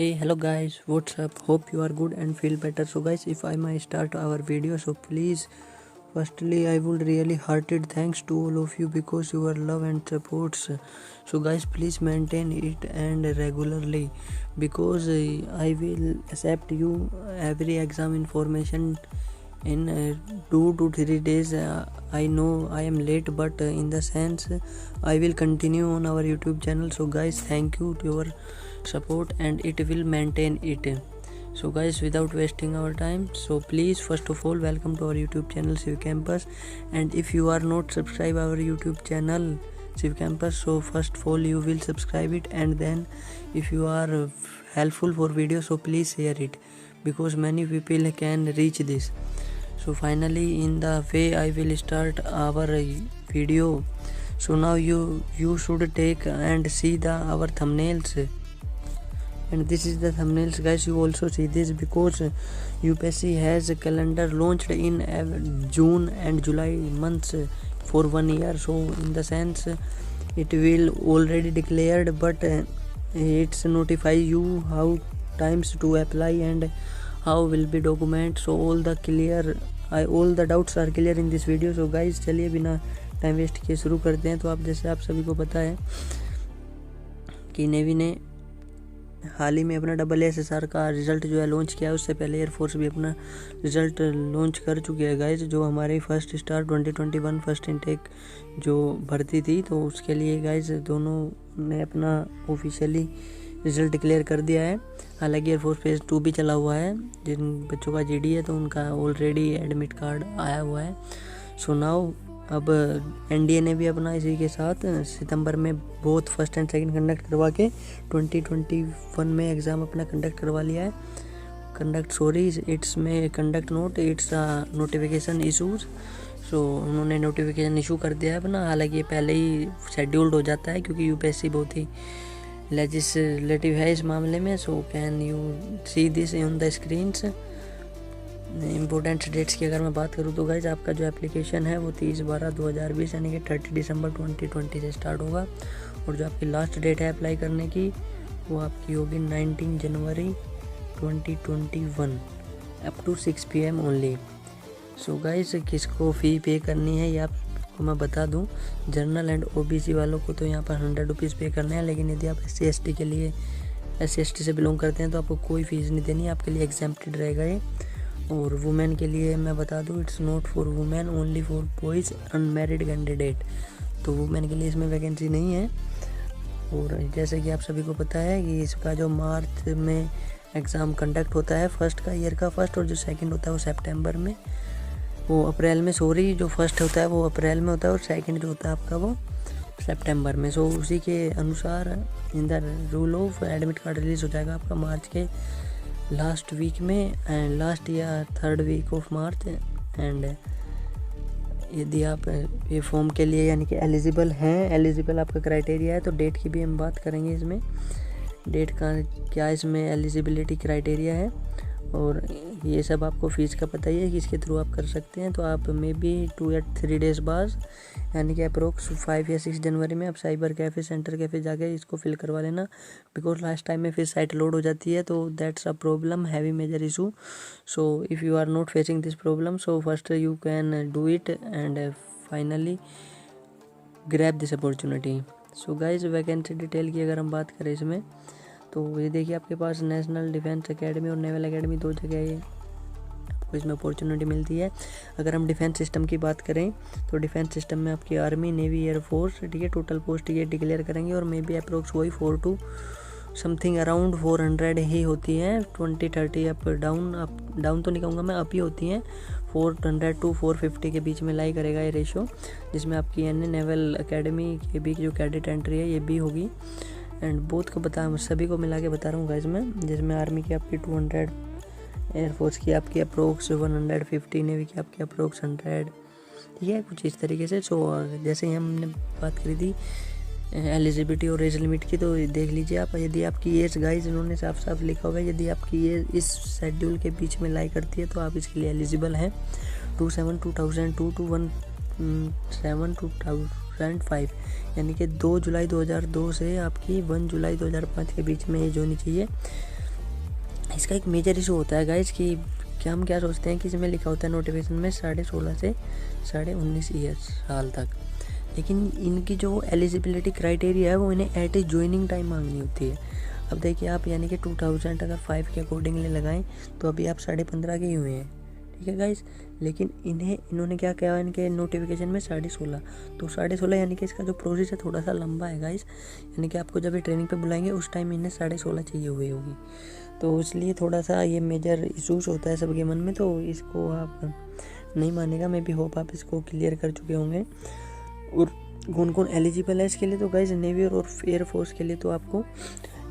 Hey, hello guys, what's up? Hope you are good and feel better. So guys, if I might start our video, so please, firstly, I would really hearted thanks to all of you because your love and supports. So guys, please maintain it and regularly because I will accept you every exam information in 2 to 3 days. I know I am late, but in the sense I will continue on our YouTube channel. So guys, thank you to your support and it will maintain it. So guys, without wasting our time, so please, first of all, welcome to our YouTube channel Civ Campus. And if you are not subscribe our YouTube channel Civ Campus, so first of all you will subscribe it, and then if you are helpful for video, so please share it because many people can reach this. So finally, in the way I will start our video. So now you should take and see the our thumbnails, and this is the thumbnails guys. You also see this because UPSC has a calendar launched in June and July months for 1 year. So in the sense it will already declared, but it's notify you how times to apply and how will be document. So all the doubts are clear in this video. So guys, चलिए बिना time waste किए शुरू करते हैं। तो आप जैसे आप सभी को पता है कि नेवी ने हाल ही में अपना SSR का रिज़ल्ट जो है लॉन्च किया है। उससे पहले एयरफोर्स भी अपना रिज़ल्ट लॉन्च कर चुकी है गाइज। जो हमारी फर्स्ट स्टार 2021 फर्स्ट इनटेक जो भर्ती थी, तो उसके लिए गाइज दोनों ने अपना ऑफिशियली रिज़ल्ट डिक्लेयर कर दिया है। हालांकि एयरफोर्स फेज़ 2 भी चला हुआ है। जिन बच्चों का GD है तो उनका ऑलरेडी एडमिट कार्ड आया हुआ है। सो नाउ अब NDA ने भी अपना इसी के साथ सितंबर में both first and second conduct करवा के 2021 में एग्ज़ाम अपना कंडक्ट करवा लिया है। इट्स में conduct not, it's notification issues. सो उन्होंने नोटिफिकेशन इशू कर दिया है अपना। हालांकि ये पहले ही शेड्यूल्ड हो जाता है क्योंकि UPSC बहुत ही लेजिस्लेटिव है इस मामले में। So can you see this on the screens. Important dates की अगर मैं बात करूँ तो गाइज आपका जो एप्लीकेशन है वो 30/12/2020 यानी कि 30 दिसंबर 2020 से स्टार्ट होगा। और जो आपकी लास्ट डेट है अप्लाई करने की वो आपकी होगी 19 जनवरी 2021 up to 6 PM only. So guys किसको फ़ी पे करनी है ये आपको मैं बता दूं। जनरल एंड OBC वालों को तो यहाँ पर 100 रुपीज़ पे करने हैं, लेकिन यदि आप SC/ST के लिए SC/ST से बिलोंग करते हैं तो आपको कोई फ़ीस नहीं देनी, आपके लिए एग्जेम्प्टेड रहेगा ये। और वुमेन के लिए मैं बता दूं, it's not for women, only for boys unmarried candidate. तो वुमेन के लिए इसमें वैकेंसी नहीं है। और जैसे कि आप सभी को पता है कि इसका जो मार्च में एग्ज़ाम कंडक्ट होता है फर्स्ट का ईयर का फर्स्ट, और जो सेकंड होता है वो सितंबर में, वो अप्रैल में, सॉरी, जो फर्स्ट होता है वो अप्रैल में होता है और सेकंड जो होता है आपका वो सितंबर में। सो उसी के अनुसार in the rule of admit card release हो जाएगा आपका मार्च के लास्ट वीक में एंड लास्ट या third week of March. And यदि आप ये फॉर्म के लिए यानी कि एलिजिबल आपका क्राइटेरिया है, तो डेट की भी हम बात करेंगे। इसमें डेट का क्या इसमें एलिजिबिलिटी क्राइटेरिया है और ये सब आपको फ़ीस का पता ही है कि इसके थ्रू आप कर सकते हैं। तो आप मे बी 2 या 3 डेज़ बाद यानी कि अप्रोक्स 5 या 6 जनवरी में आप साइबर कैफ़े सेंटर कैफ़े जाके इसको फिल करवा लेना, बिकॉज लास्ट टाइम में फिर साइट लोड हो जाती है। तो that's a problem, heavy major issue. So if you are not facing this problem, so first you can do it and finally grab this opportunity. So guys vacancy detail की अगर हम बात करें इसमें, तो ये देखिए आपके पास नेशनल डिफेंस एकेडमी और नेवल एकेडमी 2 जगह ये आपको इसमें अपॉर्चुनिटी मिलती है। अगर हम डिफेंस सिस्टम की बात करें तो डिफेंस सिस्टम में आपकी आर्मी, नेवी, एयरफोर्स, ठीक है, टोटल पोस्ट ये डिक्लेयर करेंगे और मे बी अप्रोक्स वही 4 to समथिंग अराउंड 400 ही होती हैं। 20-30 अप डाउन तो नहीं कहूँगा मैं, अप ही होती हैं। 400 to 450 के बीच में लाई करेगा ये रेशो, जिसमें आपकी नेवल एकेडमी के भी जो कैडेट एंट्री है ये भी होगी। एंड बोथ को सभी को मिला के बता रहा हूँ गाइज मैं, जिसमें आर्मी की आपकी 200, एयरफोर्स की आपकी अप्रोक्स 150, नेवी की आपकी अप्रोक्स 100, ठीक है, कुछ इस तरीके से। सो जैसे ही हमने बात करी थी एलिजिबिलिटी और एज लिमिट की, तो देख लीजिए आप, यदि आपकी एज गाइज इन्होंने साफ साफ लिखा हुआ है, यदि आपकी एज इस शेड्यूल के बीच में लाई करती है तो आप इसके लिए एलिजिबल हैं। 27/2002 to 1/7/2005 यानी कि 2 जुलाई 2002 से आपकी 1 जुलाई 2005 के बीच में एज होनी चाहिए। इसका एक मेजर इशू होता है गाइस कि हम क्या सोचते हैं कि इसमें लिखा होता है नोटिफिकेशन में 16.5 से 19.5 ईयर्स साल तक, लेकिन इनकी जो एलिजिबिलिटी क्राइटेरिया है वो इन्हें एट ए ज्वाइनिंग टाइम मांगनी होती है। अब देखिए आप यानी कि 2000 अगर 5 के अकॉर्डिंगली लगाएं तो अभी आप 15.5 के ही हुए हैं, ठीक है गाइस। लेकिन इन्होंने क्या किया, इनके नोटिफिकेशन में 16.5, तो 16.5 यानी कि इसका जो प्रोसेस है थोड़ा सा लंबा है गाइस, यानी कि आपको जब ये ट्रेनिंग पे बुलाएंगे उस टाइम इन्हें 16.5 चाहिए हुई होगी, तो इसलिए थोड़ा सा ये मेजर इशूज़ होता है सबके मन में, तो इसको आप नहीं मानेगा। मैं भी होप आप इसको क्लियर कर चुके होंगे। और कौन कौन एलिजिबल है इसके लिए, तो गाइस नेवी और एयरफोर्स के लिए तो आपको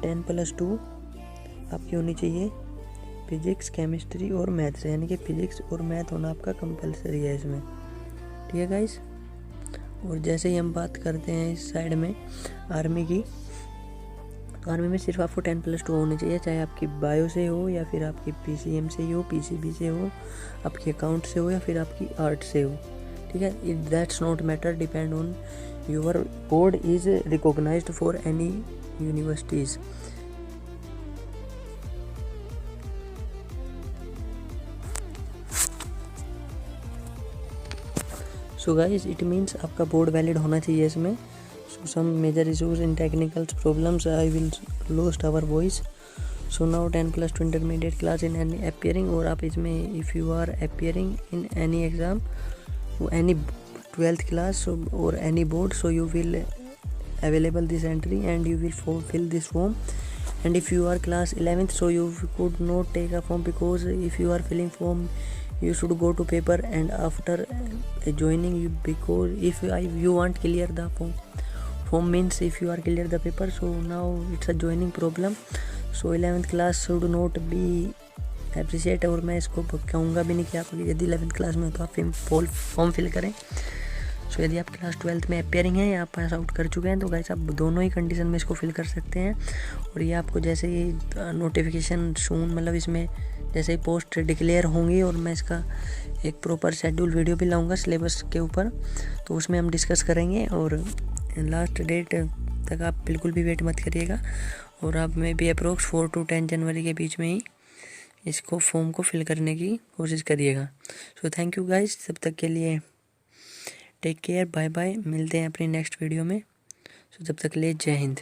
10+2 आपकी होनी चाहिए फिजिक्स, केमिस्ट्री और मैथ से, यानी कि फिजिक्स और मैथ होना आपका कंपलसरी है इसमें, ठीक है गाइस। और जैसे ही हम बात करते हैं इस साइड में आर्मी की, तो आर्मी में सिर्फ आपको 10+2 होने चाहिए, चाहे आपकी बायो से हो या फिर आपकी PCM से ही हो, PCB से हो, आपकी अकाउंट से हो या फिर आपकी आर्ट से हो, ठीक है। It that's not matter, depend on your board is recognised for any universities. So guys it means आपका बोर्ड वैलिड होना चाहिए इसमें। So some major issues in technical problems, I will lost our voice. So now 10+2 intermediate class in any appearing, और आप इसमें if you are appearing in any exam, any 12th class or any board, so you will available this entry and you will fill this form. And if you are class 11th, so you could not take a form, because if you are filling form you should go to paper and after joining you, because if you want clear the form means if you are clear the paper, so now it's a joining problem, so 11th class should not be appreciate. और मैं इसको कहूँगा भी नहीं कि आप यदि 11th class में हो तो आप फॉर्म फिल करें। सो यदि आप क्लास 12th में अपेयरिंग हैं या आप पास आउट कर चुके हैं, तो गाइस आप दोनों ही कंडीशन में इसको फिल कर सकते हैं। और ये आपको जैसे ही नोटिफिकेशन सून, मतलब इसमें जैसे ही पोस्ट डिक्लेयर होंगी, और मैं इसका एक प्रॉपर शेड्यूल वीडियो भी लाऊंगा सिलेबस के ऊपर, तो उसमें हम डिस्कस करेंगे। और लास्ट डेट तक आप बिल्कुल भी वेट मत करिएगा, और आप में भी अप्रोक्स 4 to 10 जनवरी के बीच में ही इसको फॉर्म को फिल करने की कोशिश करिएगा। सो थैंक यू गाइस, तब तक के लिए टेक केयर, बाय बाय, मिलते हैं अपनी नेक्स्ट वीडियो में। सो तब तक के लिए जय हिंद।